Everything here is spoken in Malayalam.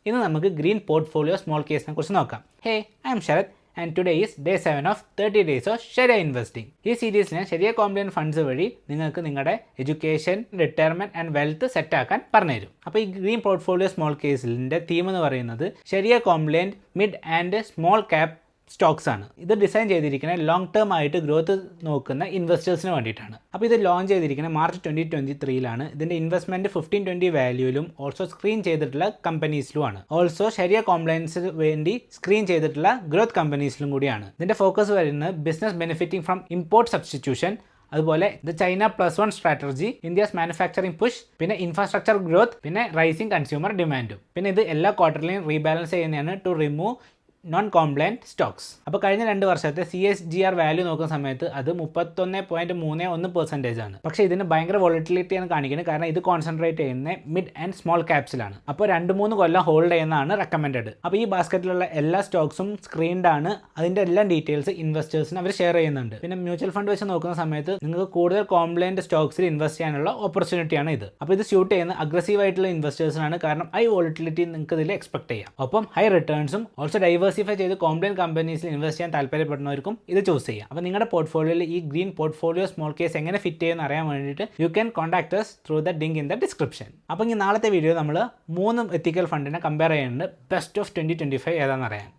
ഇന്ന് നമുക്ക് ഗ്രീൻ പോർട്ട്ഫോളിയോ സ്മോൾ കേസിനെ കുറിച്ച് നോക്കാം. Hey, I'm Sharath and today is day 7 of 30 days of shariah investing. ഈ സീരീസിൽ ഞാൻ ശരിയ കോംപ്ലിമെന്റ് ഫണ്ട്സ് വഴി നിങ്ങൾക്ക് നിങ്ങളുടെ education, retirement and wealth set ആക്കാൻ പറഞ്ഞുതരും. അപ്പോൾ ഈ ഗ്രീൻ പോർട്ട്ഫോളിയോ സ്മോൾ കേസിൻ്റെ തീം എന്ന് പറയുന്നത് shariah compliant mid and small cap stocks ആണ്. ഇത് ഡിസൈൻ ചെയ്തിരിക്കുന്നത് ലോങ് ടേം ആയിട്ട് ഗ്രോത്ത് നോക്കുന്ന ഇൻവെസ്റ്റേഴ്സിന് വേണ്ടിയിട്ടാണ്. അപ്പോൾ ഇത് ലോഞ്ച് ചെയ്തിരിക്കുന്നത് മാർച്ച് 2023 ഇതിൻ്റെ ഇൻവെസ്റ്റ്മെൻറ്റ് 15-20 വാല്യൂയിലും ഓൾസോ സ്ക്രീൻ ചെയ്തിട്ടുള്ള കമ്പനീസിലുമാണ്. ഓൾസോ ശരിയ കോംപ്ലയൻസിന് വേണ്ടി സ്ക്രീൻ ചെയ്തിട്ടുള്ള ഗ്രോത്ത് കമ്പനീസിലും കൂടിയാണ്. ഇതിൻ്റെ ഫോക്കസ് വരുന്നത് business benefiting from import substitution, അതുപോലെ the China +1 strategy, India's manufacturing push, പിന്നെ ഇൻഫ്രാസ്ട്രക്ചർ ഗ്രോത്ത്, പിന്നെ റൈസിംഗ് കൺസ്യൂമർ ഡിമാൻഡും. പിന്നെ ഇത് എല്ലാ ക്വാർട്ടറിലും റീബാലൻസ് ചെയ്യുന്നതാണ് to remove non compliant stocks. അപ്പോൾ കഴിഞ്ഞ 2 വർഷത്തെ CAGR വാല്യൂ നോക്കുന്ന സമയത്ത് അത് 31.31% ആണ്. പക്ഷേ ഇതിന് ഭയങ്കര വോളറ്റിലിറ്റിയാണ് കാണിക്കുന്നത്, കാരണം ഇത് കോൺസെൻട്രേറ്റ് ചെയ്യുന്ന മിഡ് ആൻഡ് സ്മോൾ ക്യാപ്സിലാണ്. അപ്പോൾ 2-3 കൊല്ലം ഹോൾഡ് ചെയ്യുന്നതാണ് റെക്കമെൻഡഡ്. അപ്പോൾ ഈ ബാസ്ക്കറ്റിലുള്ള എല്ലാ സ്റ്റോക്സും സ്ക്രീൻഡ് ആണ്. അതിൻ്റെ എല്ലാ ഡീറ്റെയിൽസ് ഇൻവെസ്റ്റേഴ്സിന് അവർ ഷെയർ ചെയ്യുന്നുണ്ട്. പിന്നെ മ്യൂച്വൽ ഫണ്ട് വെച്ച് നോക്കുന്ന സമയത്ത് നിങ്ങൾക്ക് കൂടുതൽ കോംപ്ലയൻറ്റ് സ്റ്റോക്സിൽ ഇൻവെസ്റ്റ് ചെയ്യാനുള്ള ഓപ്പർച്യൂണിറ്റിയാണ് ഇത്. അപ്പോൾ ഇത് സ്യൂട്ട് ചെയ്യുന്ന അഗ്രസീവ് ആയിട്ടുള്ള ഇൻവെസ്റ്റേഴ്സിനാണ്, കാരണം ഹൈ വോളറ്റിലിറ്റി നിങ്ങൾക്ക് ഇതിൽ എക്സ്പെക്ട് ചെയ്യാം. ഒപ്പം ഹൈ റിട്ടേൺസും ഓൾസോ ഡൈവേഴ്സിഫൈ ചെയ്ത് കോംപ്ലയൻറ്റ് കമ്പനീസിൽ ഇൻവെസ്റ്റ് ചെയ്യാൻ താല്പര്യപ്പെടുന്നവർക്കും ഇത് ചൂസ് ചെയ്യാം. അപ്പോൾ നിങ്ങളുടെ പോർട്ട്ഫോളിയോയിൽ ഈ ഗ്രീൻ പോർട്ട്ഫോളിയോ സ്മോൾ കേസ് എങ്ങനെ ഫിറ്റ് ചെയ്യുമെന്ന് അറിയാൻ വേണ്ടിയിട്ട് you can contact us through the link in the description. അപ്പോൾ ഈ നാളത്തെ വീഡിയോ നമ്മൾ 3 എത്തിക്കൽ ഫണ്ടിനെ കമ്പയർ ചെയ്യുന്നുണ്ട്. ബെസ്റ്റ് ഓഫ് 2025 ഏതാണെന്ന് അറിയാൻ.